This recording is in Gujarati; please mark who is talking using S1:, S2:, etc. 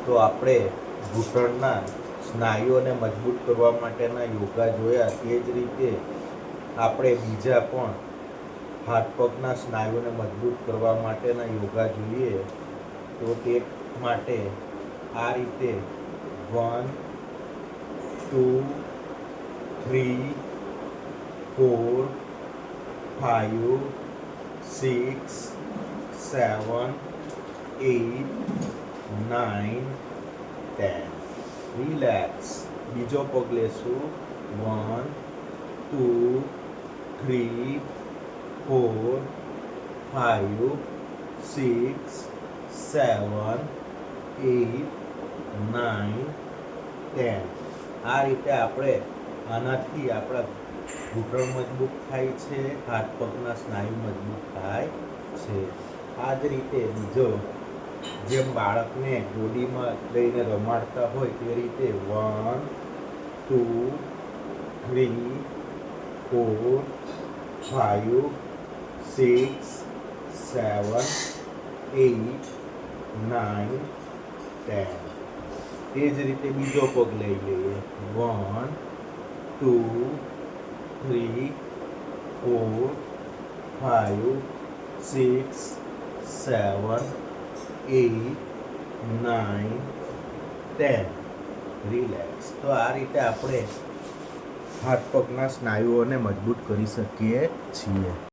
S1: તો આપણે ઘૂંટણના સ્નાયુઓને મજબૂત કરવા માટેના યોગા જોયા. તે જ રીતે આપણે બીજા પણ હાથ પગના સ્નાયુઓને મજબૂત કરવા માટેના યોગા જોઈએ. તો તે માટે આ રીતે 1 2 3 4 5 6 7 8 9 10. રિલેક્સ. બીજો પગ લેશું. 1 2 3 4 5 6 7 8 9 10. આ રીતે આપણે આનાથી આપણા ઘૂંટણ મજબૂત થાય છે, હાથ પગના સ્નાયુ મજબૂત થાય છે. આ જ રીતે બીજો, જેમ બાળકને ગોદીમાં લઈને રમાડતા હોય તે રીતે 1 2 3 4 5 6 7 8 9 10. તે જ રીતે બીજો પગ લઈ લઈએ. 1 2 3 4 5 6 7 8 9 10. રિલેક્સ. તો આ રીતે આપણે હાથ પગના સ્નાયુઓને મજબૂત કરી શકીએ છીએ.